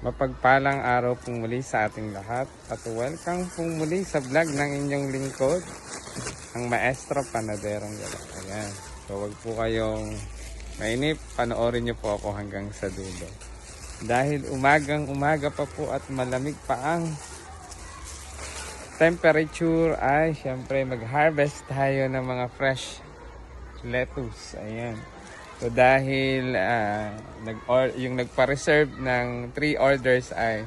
Mapagpalang araw pong muli sa ating lahat at welcome pong muli sa vlog ng inyong lingkod, ang Maestro Panaderong Gala. Ayan. So wag po kayong mainip, panoorin nyo po ako hanggang sa dulo. Dahil umagang umaga pa po at malamig pa ang temperature ay syempre mag-harvest tayo ng mga fresh lettuce. Ayan. So dahil yung nagpa-reserve ng 3 orders ay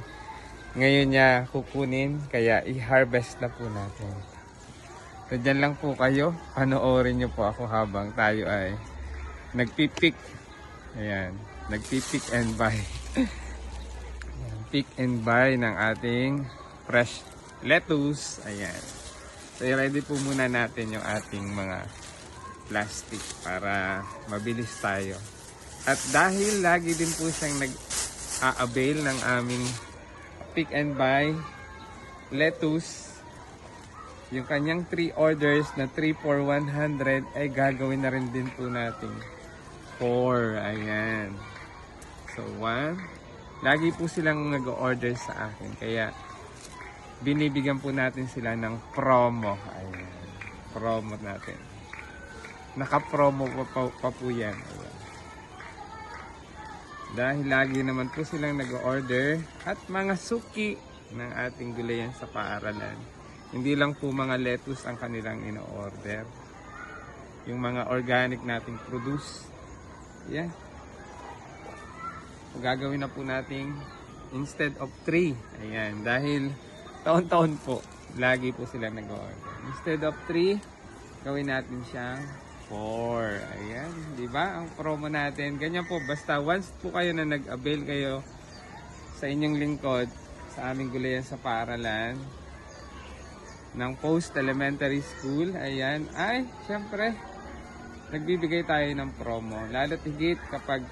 ngayon niya kukunin, kaya i-harvest na po natin. So dyan lang po kayo, panoorin nyo po ako habang tayo ay nagpipick. Ayan, nagpipick and buy. Ayan, pick and buy ng ating fresh lettuce. Ayan. So i-ready po muna natin yung ating mga plastic para mabilis tayo. At dahil lagi din po siyang nag-a-avail ng aming pick and buy lettuce, yung kanyang 3 orders na 3 for 100 ay gagawin na rin din po natin 4. Ayan. So 1. Lagi po silang nag-order sa akin, kaya binibigyan po natin sila ng promo. Ayan. Promo natin. Naka-promo pa po yan. Ayan. Dahil lagi naman po silang nag-order at mga suki ng ating gulayan sa paaralan. Hindi lang po mga lettuce ang kanilang ino-order. Yung mga organic nating produce. Yan. Gagawin na po nating instead of 3. Ayan. Dahil taon-taon po, lagi po silang nag-order. Instead of 3, gawin natin siyang 4. Ayan, di ba? Ang promo natin. Ganyan po, basta once po kayo na nag-avail kayo sa inyong lingkod, sa aming gulayan sa paaralan ng Post Elementary School, ayan, ay, syempre, nagbibigay tayo ng promo. Lalo't higit kapag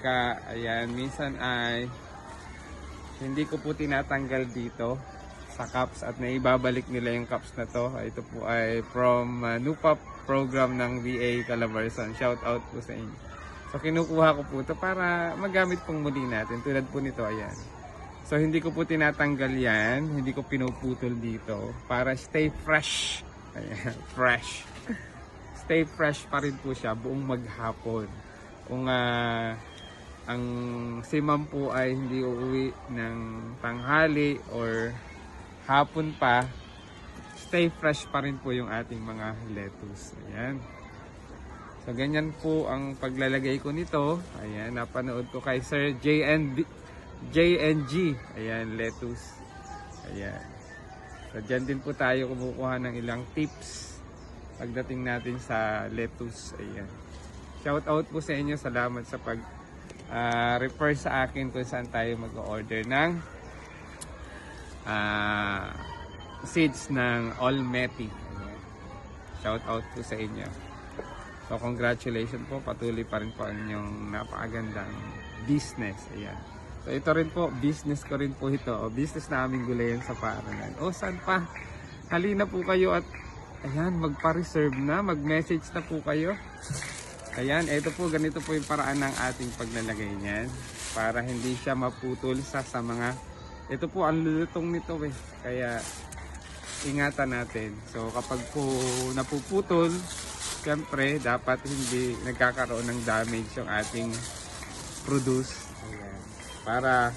ayan, minsan ay hindi ko po tinatanggal dito sa cups at naibabalik nila yung cups na to. Ito po ay from NUPAP program ng VA Calabarzon. Shout out po sa inyo. So kinukuha ko po ito para magamit pong muli natin. Tulad po nito, ayan. So hindi ko po tinatanggal yan. Hindi ko pinuputol dito para stay fresh. Ayan, fresh. Stay fresh pa rin po siya buong maghapon. Kung ang si ma'am po ay hindi uuwi ng tanghali or hapon pa, stay fresh pa rin po yung ating mga lettuce. Ayan. So ganyan po ang paglalagay ko nito. Ayan, napanood ko kay Sir JNG. Ayan, lettuce. Ayan. So dyan din po tayo kumukuha ng ilang tips pagdating natin sa lettuce. Ayan. Shout out po sa inyo. Salamat sa pag refer sa akin kung saan tayo mag-order ng seeds ng Almeti. Shout out po sa inyo. So congratulations po, patuloy pa rin po ang inyong napakagandang business. Ayan. So ito rin po, business ko rin po ito. O, business na aming gulayan sa paaralan. O saan pa? Halina po kayo at ayan, magpa-reserve na, mag-message na po kayo. Ayan, ito po, ganito po yung paraan ng ating paglalagay niyan para hindi siya maputol sa mga. Ito po ang lulutong nito eh. Kaya ingatan natin. So kapag po napuputol, siyempre dapat hindi nagkakaroon ng damage yung ating produce. Ayan. Para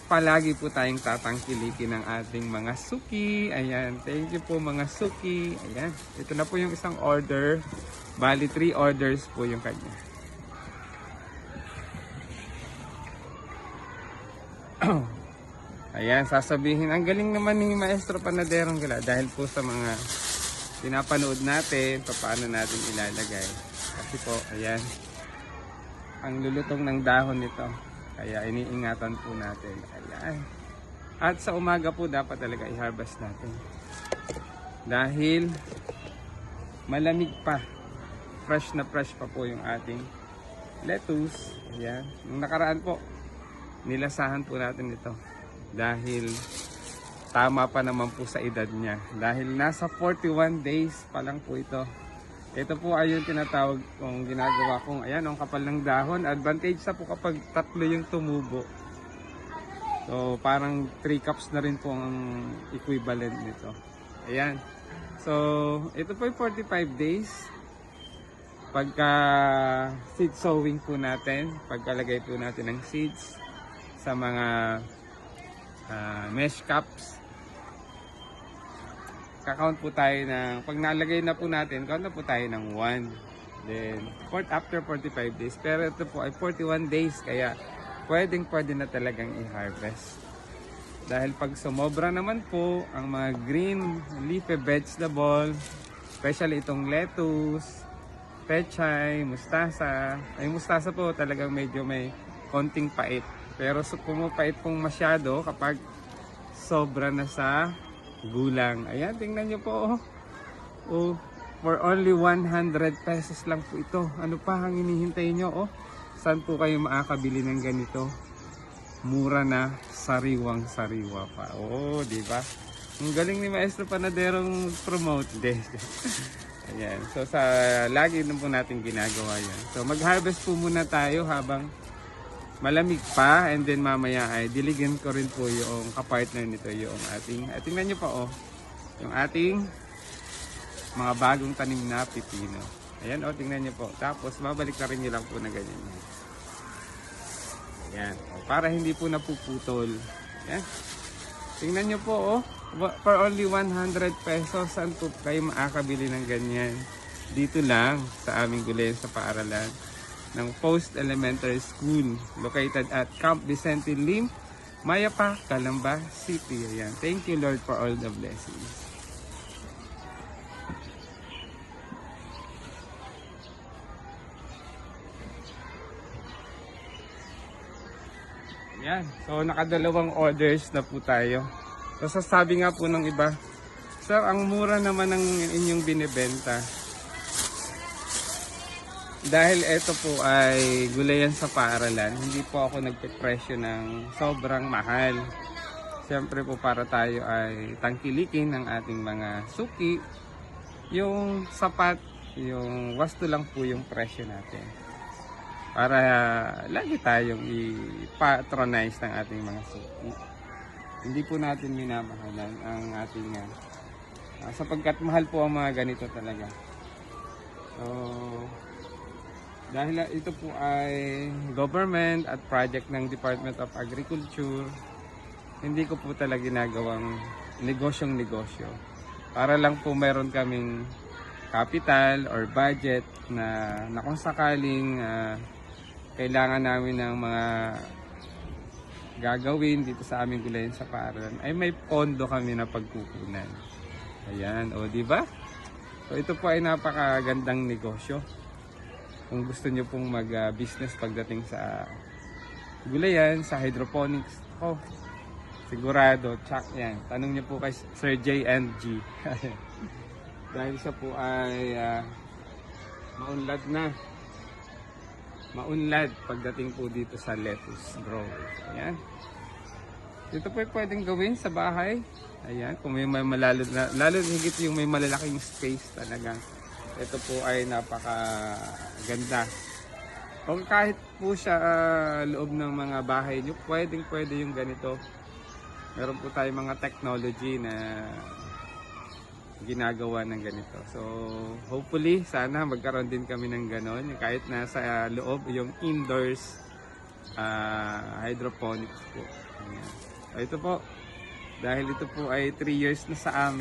palagi po tayong tatangkilikin ng ating mga suki. Ayan. Thank you po mga suki. Ayan. Ito na po yung isang order. Bali 3 orders po yung kanya. Ayan, sasabihin, ang galing naman ni Maestro Panaderong Gala dahil po sa mga pinapanood natin, paano natin ilalagay. Kasi po, ayan, ang lulutong ng dahon nito. Kaya iniingatan po natin. Ayan. At sa umaga po dapat talaga i-harvest natin. Dahil malamig pa. Fresh na fresh pa po yung ating lettuce. Ayan. Nung nakaraan po, nilasahan po natin ito dahil tama pa naman po sa edad niya, dahil nasa 41 days pa lang po ito. Ito po ay yung tinatawag kong ginagawa kong, ayan, ang kapal ng dahon. Advantage sa po kapag tatlo yung tumubo. So parang 3 cups na rin po ang equivalent nito. Ayan. So ito po yung 45 days. Pagka seed sowing po natin, pagkalagay po natin ng seeds sa mga mesh cups, kakount po tayo ng, pag nalagay na po natin, count na po tayo ng 1. Then, after 45 days. Pero ito po ay 41 days, kaya pwede na talagang i-harvest. Dahil pag sumobra naman po, ang mga green leafy vegetable, especially itong lettuce, pechay, mustasa. Ay, mustasa po talagang medyo may konting pait. Pero pumapait pong masyado kapag sobra na sa gulang. Ayan, tingnan nyo po. Oh, for only 100 pesos lang po ito. Ano pa ang hinihintay nyo? Oh, saan po kayo makakabili ng ganito? Mura na, sariwang-sariwa pa. Oh, di ba? Ang galing ni Maestro Panaderong promote din. Ayan. So lagi na po natin ginagawa yan. So mag-harvest po muna tayo habang malamig pa, and then mamaya ay diligin ko rin po yung kapartner nito, yung ating, tingnan nyo pa oh, yung ating mga bagong tanim na pipino. Ayan oh, tingnan nyo po. Tapos babalik na rin nyo lang po na ganyan. Ayan. O, para hindi po napuputol. Ayan. Tingnan nyo po oh, for only 100 pesos, saan po kayo makakabili ng ganyan? Dito lang sa aming gulayan sa paaralan ng Post Elementary School located at Camp Vicente Lim, Mayapa, Calamba City. Ayan. Thank you Lord for all the blessings. Ayan. So nakadalawang orders na po tayo. So sasabi nga po ng iba, sir, ang mura naman ng inyong binibenta. Dahil ito po ay gulayan sa paaralan, hindi po ako nagpipresyo ng sobrang mahal. Siyempre po para tayo ay tangkilikin ng ating mga suki. Yung sapat, yung wasto lang po yung presyo natin. Para lagi tayong i-patronize ng ating mga suki. Hindi po natin minamahalan ang ating sapagkat mahal po ang mga ganito talaga. So, dahil ito po ay government at project ng Department of Agriculture, hindi ko po talaga ginagawang negosyong-negosyo. Para lang po meron kaming capital or budget na kung sakaling kailangan namin ng mga gagawin dito sa aming gulayan sa paaralan, ay may pondo kami na pagkukunan. Ayan, o diba? So ito po ay napakagandang negosyo. Kung gusto nyo pong mag-business pagdating sa gulayan, sa hydroponics, sigurado, check yan. Tanong nyo po kay Sir J&G. Dahil siya po ay maunlad na. Maunlad pagdating po dito sa lettuce growers. Ayan. Ito po ay pwedeng gawin sa bahay. Ayan, kung may lalo higit yung may malalaking space talagang. Ito po ay napakaganda. Kung kahit po siya loob ng mga bahay nyo, pwede yung ganito. Meron po tayong mga technology na ginagawa ng ganito. So, hopefully, sana magkaroon din kami ng ganon. Kahit nasa loob, yung indoors hydroponics po. Ayan. So, ito po, dahil ito po ay 3 years na sa amin.